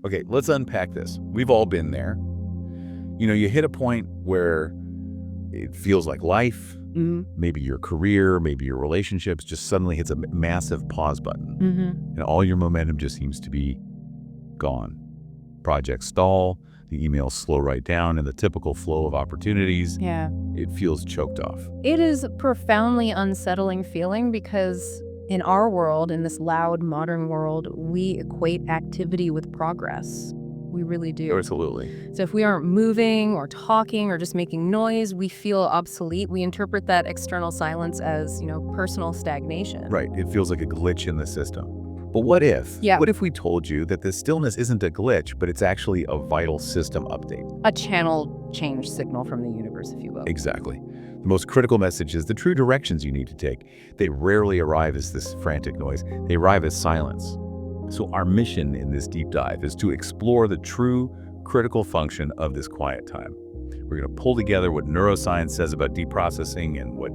Okay, let's unpack this. We've all been there. You hit a point where it feels like life, maybe your career, maybe your relationships just suddenly hits a massive pause button. And all your momentum just seems to be gone. Projects stall, the emails slow right down, and the typical flow of opportunities, it feels choked off. It is a profoundly unsettling feeling because in our world, in this loud modern world, we equate activity with progress. We really do. Absolutely. So if we aren't moving or talking or just making noise, we feel obsolete. We interpret that external silence as, personal stagnation. Right. It feels like a glitch in the system. But what if? Yeah. What if we told you that this stillness isn't a glitch, but it's actually a vital system update? A channel change signal from the universe, if you will. Exactly. The most critical message is the true directions you need to take. They rarely arrive as this frantic noise. They arrive as silence. So our mission in this deep dive is to explore the true critical function of this quiet time. We're going to pull together what neuroscience says about deep processing and what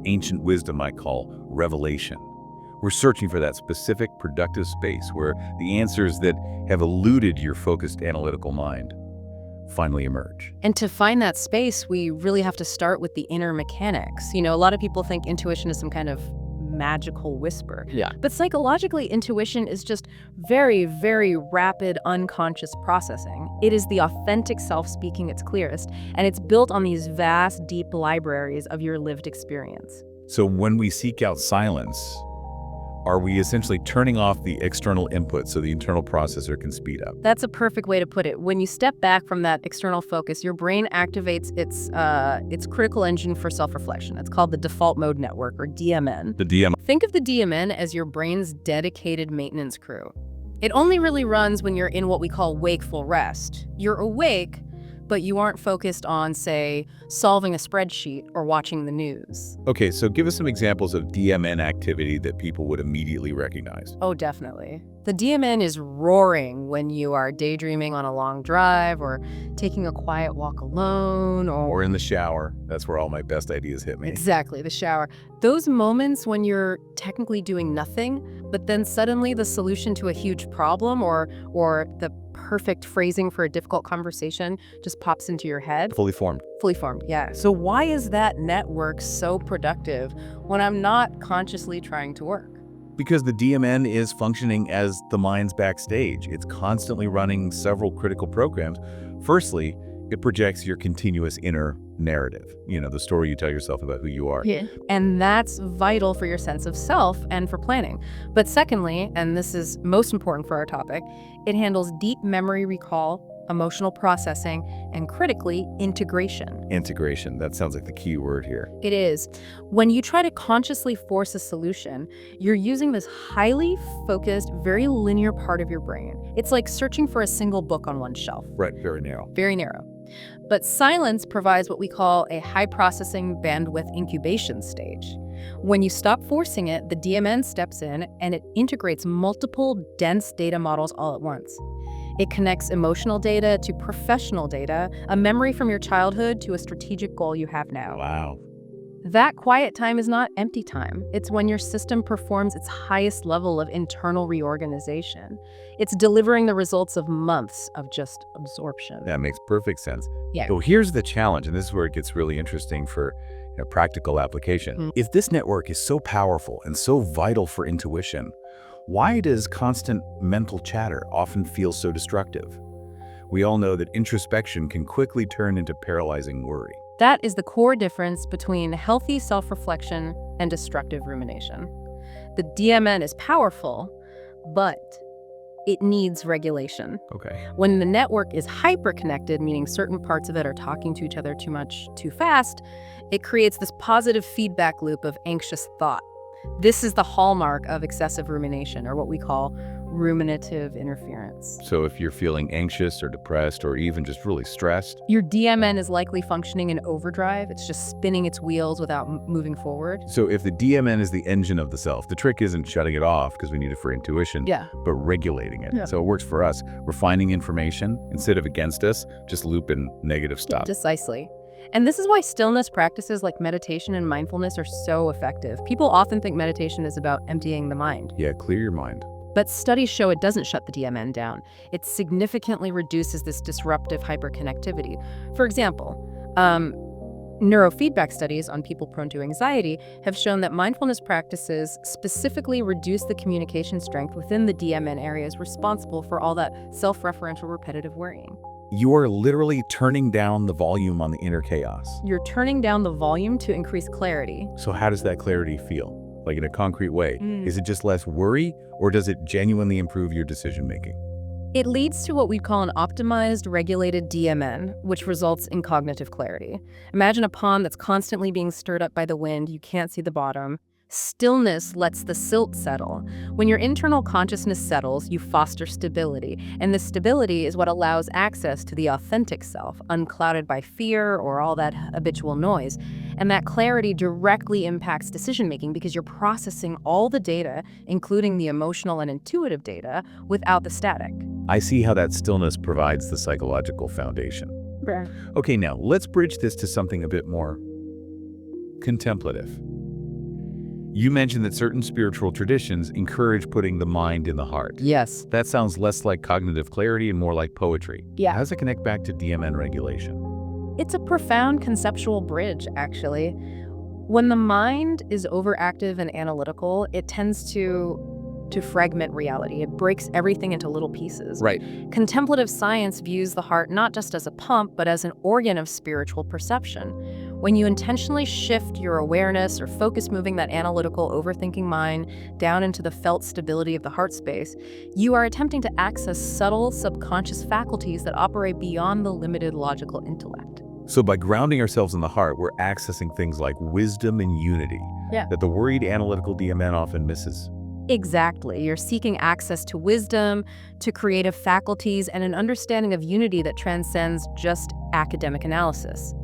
ancient wisdom might call revelation. We're searching for that specific productive space where the answers that have eluded your focused analytical mind finally emerge. And to find that space, we really have to start with the inner mechanics. A lot of people think intuition is some kind of magical whisper. Yeah. But psychologically, intuition is just very, very rapid, unconscious processing. It is the authentic self speaking its clearest, and it's built on these vast, deep libraries of your lived experience. So when we seek out silence, are we essentially turning off the external input so the internal processor can speed up? That's a perfect way to put it. When you step back from that external focus, your brain activates its critical engine for self-reflection. It's called the default mode network, or DMN. The DM. Think of the DMN as your brain's dedicated maintenance crew. It only really runs when you're in what we call wakeful rest. You're awake, but you aren't focused on, say, solving a spreadsheet or watching the news. Okay, so give us some examples of DMN activity that people would immediately recognize. Oh, definitely. The DMN is roaring when you are daydreaming on a long drive or taking a quiet walk alone Or in the shower. That's where all my best ideas hit me. Exactly, the shower. Those moments when you're technically doing nothing, but then suddenly the solution to a huge problem or the perfect phrasing for a difficult conversation just pops into your head. Fully formed. Fully formed, yeah. So why is that network so productive when I'm not consciously trying to work? Because the DMN is functioning as the mind's backstage. It's constantly running several critical programs. Firstly, it projects your continuous inner narrative, the story you tell yourself about who you are. Yeah. And that's vital for your sense of self and for planning. But secondly, and this is most important for our topic, it handles deep memory recall, emotional processing, and critically, integration. Integration, that sounds like the key word here. It is. When you try to consciously force a solution, you're using this highly focused, very linear part of your brain. It's like searching for a single book on one shelf. Right, very narrow. Very narrow. But silence provides what we call a high processing bandwidth incubation stage. When you stop forcing it, the DMN steps in and it integrates multiple dense data models all at once. It connects emotional data to professional data, a memory from your childhood to a strategic goal you have now. Wow. That quiet time is not empty time. It's when your system performs its highest level of internal reorganization. It's delivering the results of months of just absorption. That makes perfect sense. Yeah. So here's the challenge, and this is where it gets really interesting for practical application. If this network is so powerful and so vital for intuition, why does constant mental chatter often feel so destructive? We all know that introspection can quickly turn into paralyzing worry. That is the core difference between healthy self-reflection and destructive rumination. The DMN is powerful, but it needs regulation. Okay. When the network is hyper-connected, meaning certain parts of it are talking to each other too much, too fast, it creates this positive feedback loop of anxious thought. This is the hallmark of excessive rumination, or what we call ruminative interference. So if you're feeling anxious or depressed or even just really stressed, your DMN is likely functioning in overdrive. It's just spinning its wheels without moving forward. So if the DMN is the engine of the self, the trick isn't shutting it off because we need it for intuition, but regulating it. Yeah. So it works for us. We're finding information instead of against us, just loop in negative stuff. Precisely. And this is why stillness practices like meditation and mindfulness are so effective. People often think meditation is about emptying the mind. Yeah, clear your mind. But studies show it doesn't shut the DMN down. It significantly reduces this disruptive hyperconnectivity. For example, neurofeedback studies on people prone to anxiety have shown that mindfulness practices specifically reduce the communication strength within the DMN areas responsible for all that self-referential repetitive worrying. You are literally turning down the volume on the inner chaos. You're turning down the volume to increase clarity. So how does that clarity feel? Like in a concrete way? Is it just less worry, or does it genuinely improve your decision-making? It leads to what we call an optimized, regulated DMN, which results in cognitive clarity. Imagine a pond that's constantly being stirred up by the wind. You can't see the bottom. Stillness lets the silt settle. When your internal consciousness settles, you foster stability. And this stability is what allows access to the authentic self, unclouded by fear or all that habitual noise. And that clarity directly impacts decision-making because you're processing all the data, including the emotional and intuitive data, without the static. I see how that stillness provides the psychological foundation. Right. Okay, now let's bridge this to something a bit more contemplative. You mentioned that certain spiritual traditions encourage putting the mind in the heart. Yes. That sounds less like cognitive clarity and more like poetry. Yeah. How does it connect back to DMN regulation? It's a profound conceptual bridge, actually. When the mind is overactive and analytical, it tends to fragment reality. It breaks everything into little pieces. Right. Contemplative science views the heart not just as a pump, but as an organ of spiritual perception. When you intentionally shift your awareness or focus moving that analytical, overthinking mind down into the felt stability of the heart space, you are attempting to access subtle, subconscious faculties that operate beyond the limited logical intellect. So by grounding ourselves in the heart, we're accessing things like wisdom and unity that the worried analytical DMN often misses. Exactly. You're seeking access to wisdom, to creative faculties, and an understanding of unity that transcends just academic analysis.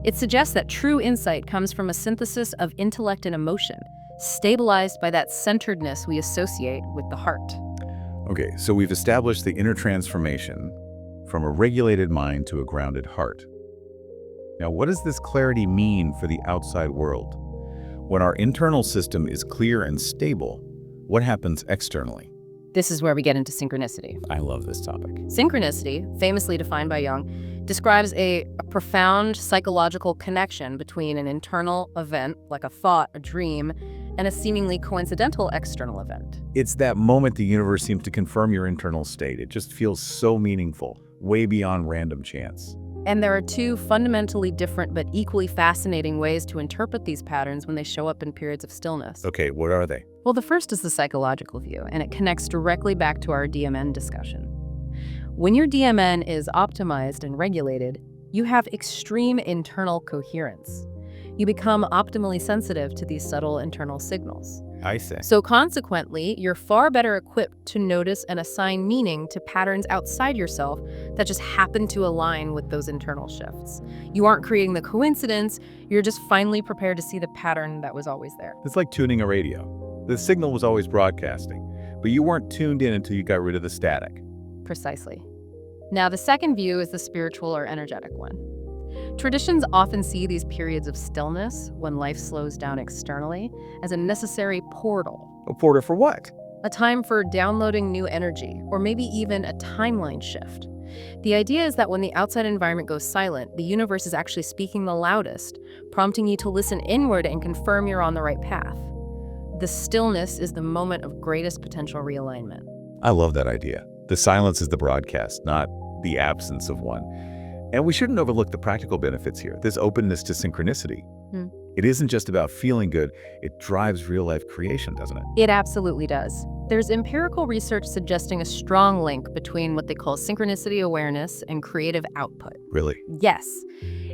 It suggests that true insight comes from a synthesis of intellect and emotion, stabilized by that centeredness we associate with the heart. Okay, so we've established the inner transformation from a regulated mind to a grounded heart. Now, what does this clarity mean for the outside world? When our internal system is clear and stable, what happens externally? This is where we get into synchronicity. I love this topic. Synchronicity, famously defined by Jung, describes a profound psychological connection between an internal event, like a thought, a dream, and a seemingly coincidental external event. It's that moment the universe seems to confirm your internal state. It just feels so meaningful, way beyond random chance. And there are two fundamentally different but equally fascinating ways to interpret these patterns when they show up in periods of stillness. Okay, what are they? Well, the first is the psychological view, and it connects directly back to our DMN discussion. When your DMN is optimized and regulated, you have extreme internal coherence. You become optimally sensitive to these subtle internal signals. I see. So consequently, you're far better equipped to notice and assign meaning to patterns outside yourself that just happen to align with those internal shifts. You aren't creating the coincidence, you're just finally prepared to see the pattern that was always there. It's like tuning a radio. The signal was always broadcasting, but you weren't tuned in until you got rid of the static. Precisely. Now, the second view is the spiritual or energetic one. Traditions often see these periods of stillness, when life slows down externally, as a necessary portal. A portal for what? A time for downloading new energy, or maybe even a timeline shift. The idea is that when the outside environment goes silent, the universe is actually speaking the loudest, prompting you to listen inward and confirm you're on the right path. The stillness is the moment of greatest potential realignment. I love that idea. The silence is the broadcast, not the absence of one. And we shouldn't overlook the practical benefits here, this openness to synchronicity. It isn't just about feeling good, it drives real-life creation, doesn't it? It absolutely does. There's empirical research suggesting a strong link between what they call synchronicity awareness and creative output. Really? Yes.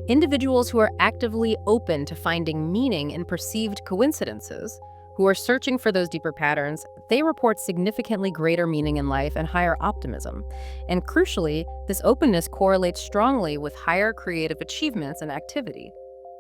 Individuals who are actively open to finding meaning in perceived coincidences, who are searching for those deeper patterns, they report significantly greater meaning in life and higher optimism. And crucially, this openness correlates strongly with higher creative achievements and activity.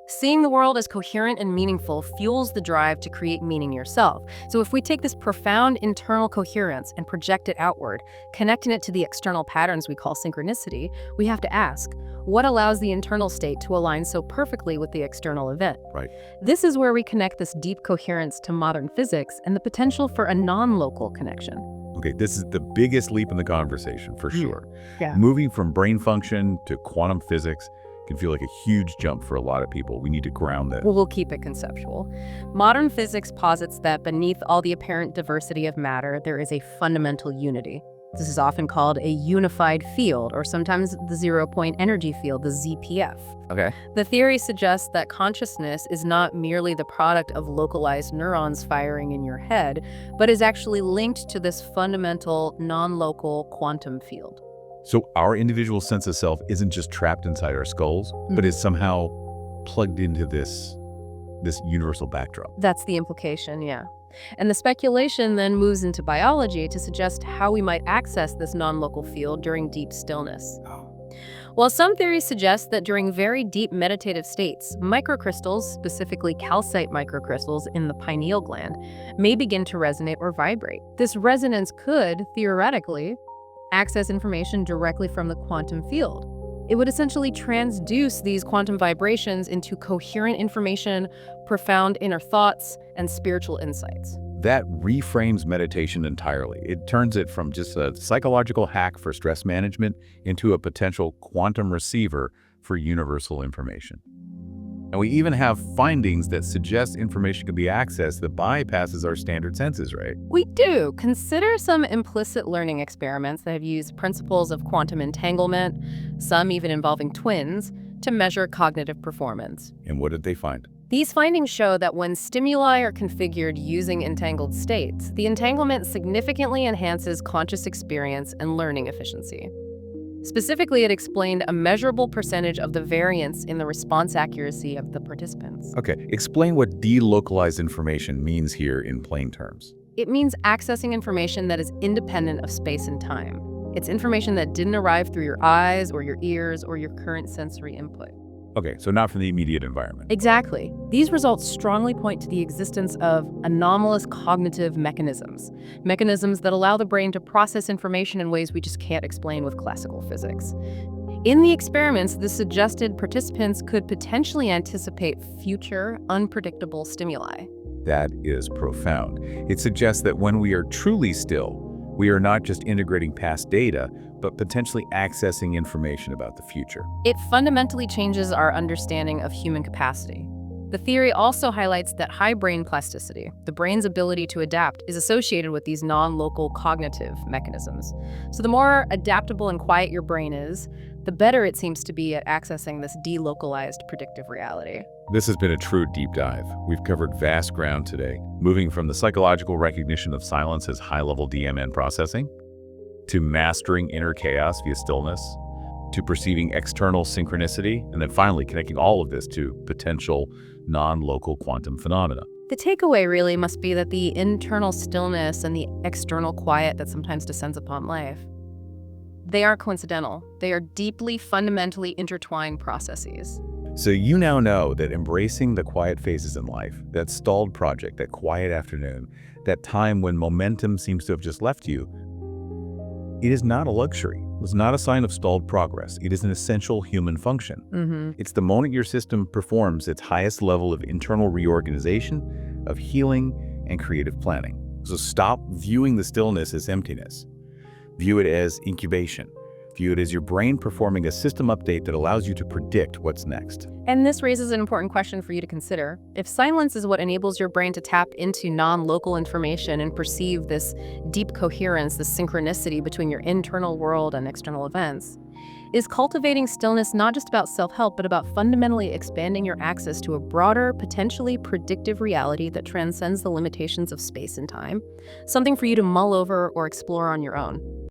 Seeing the world as coherent and meaningful fuels the drive to create meaning yourself. So if we take this profound internal coherence and project it outward, connecting it to the external patterns we call synchronicity, we have to ask, what allows the internal state to align so perfectly with the external event? Right. This is where we connect this deep coherence to modern physics and the potential for a non-local connection. Okay, this is the biggest leap in the conversation, for sure. Yeah. Moving from brain function to quantum physics can feel like a huge jump for a lot of people. We need to ground that. Well, we'll keep it conceptual. Modern physics posits that beneath all the apparent diversity of matter, there is a fundamental unity. This is often called a unified field, or sometimes the zero-point energy field, the ZPF. Okay. The theory suggests that consciousness is not merely the product of localized neurons firing in your head, but is actually linked to this fundamental, non-local quantum field. So our individual sense of self isn't just trapped inside our skulls, but is somehow plugged into this universal backdrop. That's the implication, yeah. And the speculation then moves into biology to suggest how we might access this non-local field during deep stillness. While some theories suggest that during very deep meditative states, microcrystals, specifically calcite microcrystals in the pineal gland, may begin to resonate or vibrate. This resonance could, theoretically, access information directly from the quantum field. It would essentially transduce these quantum vibrations into coherent information, profound inner thoughts, and spiritual insights. That reframes meditation entirely. It turns it from just a psychological hack for stress management into a potential quantum receiver for universal information. And we even have findings that suggest information can be accessed that bypasses our standard senses, right? We do. Consider some implicit learning experiments that have used principles of quantum entanglement, some even involving twins, to measure cognitive performance. And what did they find? These findings show that when stimuli are configured using entangled states, the entanglement significantly enhances conscious experience and learning efficiency. Specifically, it explained a measurable percentage of the variance in the response accuracy of the participants. Okay, explain what delocalized information means here in plain terms. It means accessing information that is independent of space and time. It's information that didn't arrive through your eyes or your ears or your current sensory input. Okay, so not from the immediate environment. Exactly. These results strongly point to the existence of anomalous cognitive mechanisms that allow the brain to process information in ways we just can't explain with classical physics. In the experiments, this suggested participants could potentially anticipate future, unpredictable stimuli. That is profound. It suggests that when we are truly still, we are not just integrating past data, but potentially accessing information about the future. It fundamentally changes our understanding of human capacity. The theory also highlights that high brain plasticity, the brain's ability to adapt, is associated with these non-local cognitive mechanisms. So the more adaptable and quiet your brain is, the better it seems to be at accessing this delocalized predictive reality. This has been a true deep dive. We've covered vast ground today, moving from the psychological recognition of silence as high-level DMN processing, to mastering inner chaos via stillness, to perceiving external synchronicity, and then finally connecting all of this to potential non-local quantum phenomena. The takeaway really must be that the internal stillness and the external quiet that sometimes descends upon life, they aren't coincidental. They are deeply, fundamentally intertwined processes. So you now know that embracing the quiet phases in life, that stalled project, that quiet afternoon, that time when momentum seems to have just left you, it is not a luxury. It's not a sign of stalled progress. It is an essential human function. It's the moment your system performs its highest level of internal reorganization, of healing, and creative planning. So stop viewing the stillness as emptiness. View it as incubation. View it as your brain performing a system update that allows you to predict what's next. And this raises an important question for you to consider. If silence is what enables your brain to tap into non-local information and perceive this deep coherence, this synchronicity between your internal world and external events, is cultivating stillness not just about self-help, but about fundamentally expanding your access to a broader, potentially predictive reality that transcends the limitations of space and time? Something for you to mull over or explore on your own.